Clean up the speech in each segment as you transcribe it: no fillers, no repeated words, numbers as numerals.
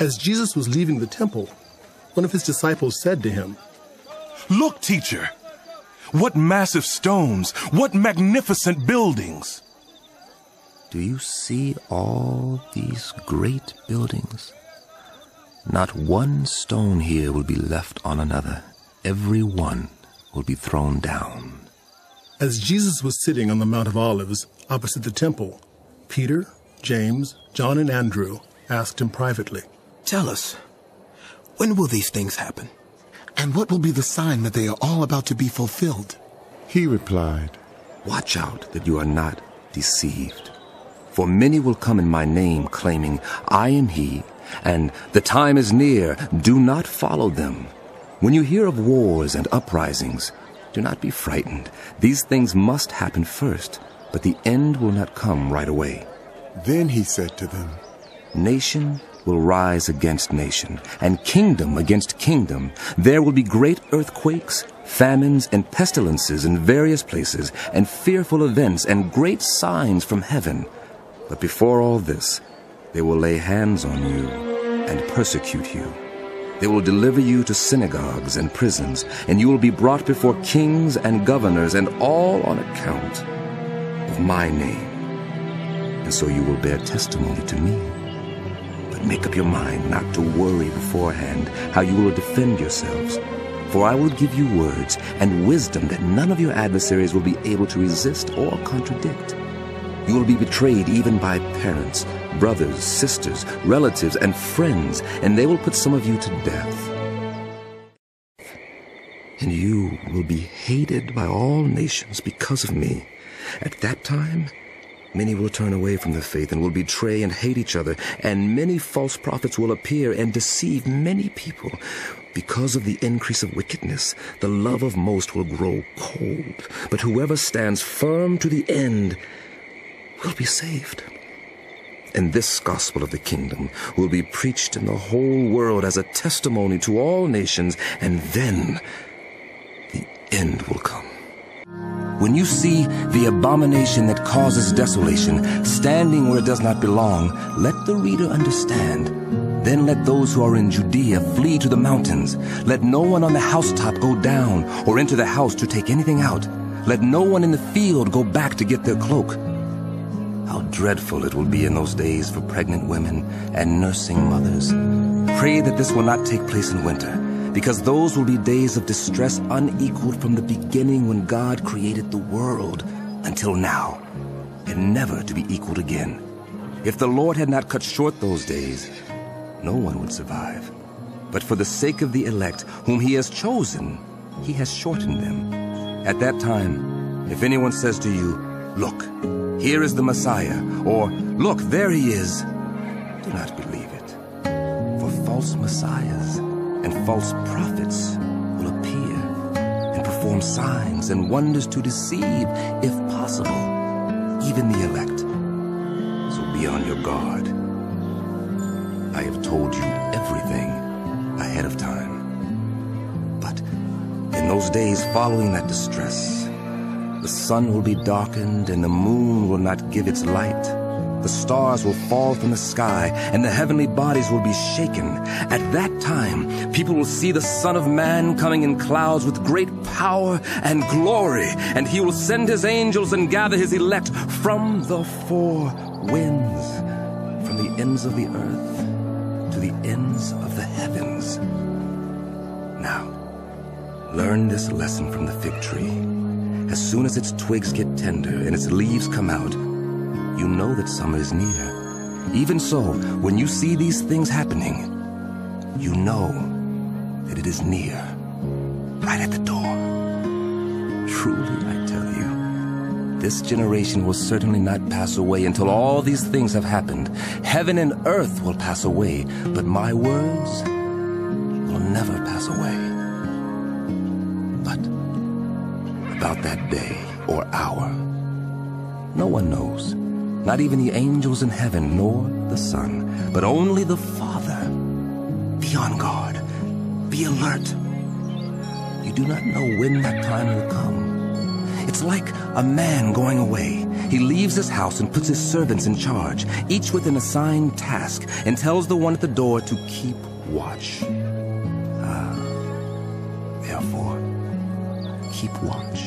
As Jesus was leaving the temple, one of his disciples said to him, "Look, teacher! What massive stones! What magnificent buildings!" Do you see all these great buildings? Not one stone here will be left on another. Every one will be thrown down. As Jesus was sitting on the Mount of Olives opposite the temple, Peter, James, John, and Andrew asked him privately, "Tell us, when will these things happen? And what will be the sign that they are all about to be fulfilled?" He replied, Watch out that you are not deceived. For many will come in my name, claiming, I am he, and the time is near. Do not follow them. When you hear of wars and uprisings, do not be frightened. These things must happen first, but the end will not come right away. Then he said to them, Nation will rise against nation, and kingdom against kingdom. There will be great earthquakes, famines, and pestilences in various places, and fearful events and great signs from heaven. But before all this, they will lay hands on you and persecute you. They will deliver you to synagogues and prisons, and you will be brought before kings and governors, and all on account of my name. And so you will bear testimony to me. But make up your mind not to worry beforehand how you will defend yourselves. For I will give you words and wisdom that none of your adversaries will be able to resist or contradict. You will be betrayed even by parents, brothers, sisters, relatives, and friends, and they will put some of you to death. And you will be hated by all nations because of me. At that time, many will turn away from the faith and will betray and hate each other, and many false prophets will appear and deceive many people. Because of the increase of wickedness, the love of most will grow cold, but whoever stands firm to the end will be saved. And this gospel of the kingdom will be preached in the whole world as a testimony to all nations, and then the end will come. When you see the abomination that causes desolation standing where it does not belong, let the reader understand. Then let those who are in Judea flee to the mountains. Let no one on the housetop go down or into the house to take anything out. Let no one in the field go back to get their cloak. How dreadful it will be in those days for pregnant women and nursing mothers. Pray that this will not take place in winter, because those will be days of distress unequaled from the beginning when God created the world until now, and never to be equaled again. If the Lord had not cut short those days, no one would survive. But for the sake of the elect, whom he has chosen, he has shortened them. At that time, if anyone says to you, Look, here is the Messiah, or Look, there he is, do not believe it. For false messiahs and false prophets will appear and perform signs and wonders to deceive, if possible, even the elect. So be on your guard. I have told you everything ahead of time. But in those days following that distress, the sun will be darkened and the moon will not give its light. The stars will fall from the sky and the heavenly bodies will be shaken. At that time, people will see the Son of Man coming in clouds with great power and glory, and he will send his angels and gather his elect from the four winds, from the ends of the earth to the ends of the heavens. Now, learn this lesson from the fig tree. As soon as its twigs get tender and its leaves come out, you know that summer is near. Even so, when you see these things happening, you know that it is near, right at the door. Truly, I tell you, this generation will certainly not pass away until all these things have happened. Heaven and earth will pass away, but my words will never pass away. But about that day or hour, no one knows, not even the angels in heaven nor the Son, but only the Father. Be on guard, be alert. You do not know when that time will come. It's like a man going away. He leaves his house and puts his servants in charge, each with an assigned task, and tells the one at the door to keep watch. Therefore, keep watch,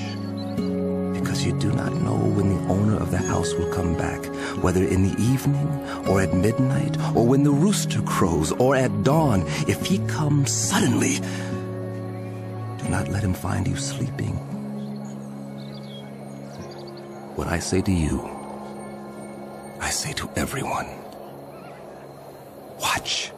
because you do not know when the owner of the house will come back, whether in the evening, or at midnight, or when the rooster crows, or at dawn. If he comes suddenly, do not let him find you sleeping. What I say to you, I say to everyone. Watch.